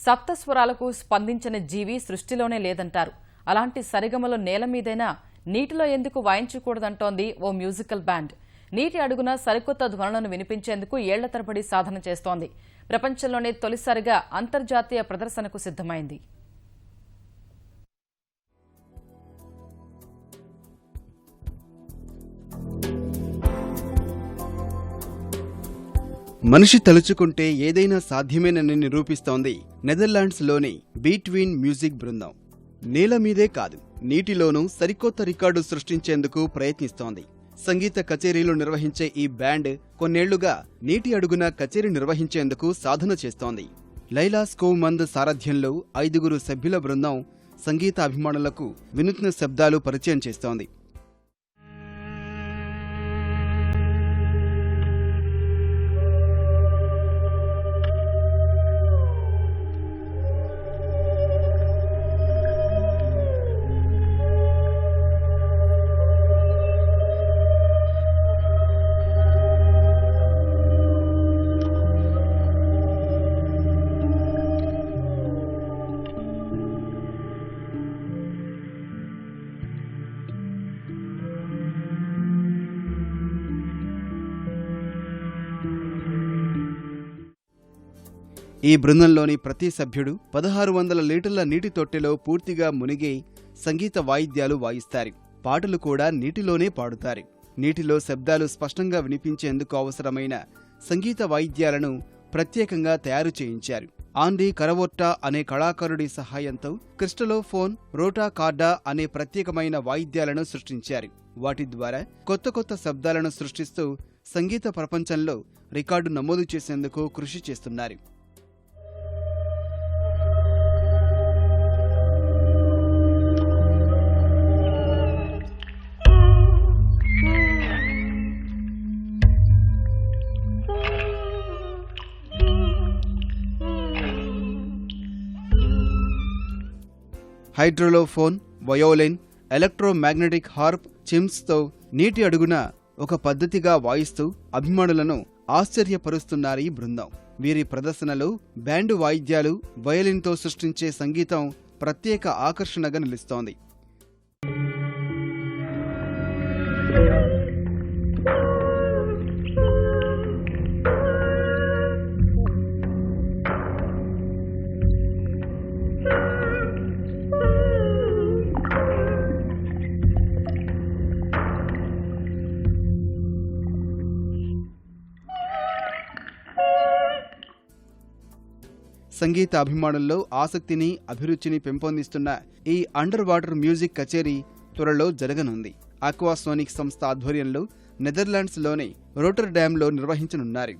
సప్తస్వరాలకు స్పందించిన జీవి సృష్టిలోనే లేదంటారు. అలాంటి సరిగమలు నేల మీదైనా నీటిలో ఎందుకు వాయించకూడదంటోంది ఓ మ్యూజికల్ బ్యాండ్. నీటి అడుగున సరికొత్త ధ్వనులను వినిపించేందుకు ఏళ్ల తరబడి సాధన చేస్తోంది. ప్రపంచంలోనే తొలిసారిగా అంతర్జాతీయ ప్రదర్శనకు సిద్ధమైంది. మనిషి తలుచుకుంటే ఏదైనా సాధ్యమేనని నిరూపిస్తోంది నెదర్లాండ్స్లోని బీట్వీన్ మ్యూజిక్ బృందం. నేల మీదే కాదు, నీటిలోనూ సరికొత్త రికార్డు సృష్టించేందుకు ప్రయత్నిస్తోంది. సంగీత కచేరీలు నిర్వహించే ఈ బ్యాండ్ కొన్నేళ్లుగా నీటి అడుగున కచేరీ నిర్వహించేందుకు సాధన చేస్తోంది. లైలా స్కోవ్మంద్ సారథ్యంలో 5 సభ్యుల బృందం సంగీత అభిమానులకు వినూత్న శబ్దాలు పరిచయం చేస్తోంది. ఈ బృందంలోని ప్రతి సభ్యుడు 1600 లీటర్ల నీటి తొట్టెలో పూర్తిగా మునిగి సంగీత వాయిద్యాలు వాయిస్తారు. పాటలు కూడా నీటిలోనే పాడుతారు. నీటిలో శబ్దాలు స్పష్టంగా వినిపించేందుకు అవసరమైన సంగీత వాయిద్యాలను ప్రత్యేకంగా తయారు చేయించారు. ఆండ్రీ కరవోట్టా అనే కళాకారుడి సహాయంతో క్రిస్టలోఫోన్, రోటా కార్డా అనే ప్రత్యేకమైన వాయిద్యాలను సృష్టించారు. వాటి ద్వారా కొత్త శబ్దాలను సృష్టిస్తూ సంగీత ప్రపంచంలో రికార్డు నమోదు చేసేందుకు కృషి చేస్తున్నారు. హైడ్రోలోఫోన్, వయోలిన్, ఎలక్ట్రోమాగ్నెటిక్ హార్ప్, చిమ్స్తో నీటి అడుగున ఒక పద్ధతిగా వాయిస్తూ అభిమానులను ఆశ్చర్యపరుస్తున్నారు ఈ బృందం. వీరి ప్రదర్శనలో బ్యాండు వాయిద్యాలు, వయోలిన్తో సృష్టించే సంగీతం ప్రత్యేక ఆకర్షణగా నిలుస్తోంది. సంగీత అభిమానుల్లో ఆసక్తిని, అభిరుచిని పెంపొందిస్తున్న ఈ అండర్ వాటర్ మ్యూజిక్ కచేరీ త్వరలో జరగనుంది. ఆక్వాసోనిక్ సంస్థ ఆధ్వర్యంలో నెదర్లాండ్స్లోని రోటర్డామ్లో నిర్వహించనున్నారు.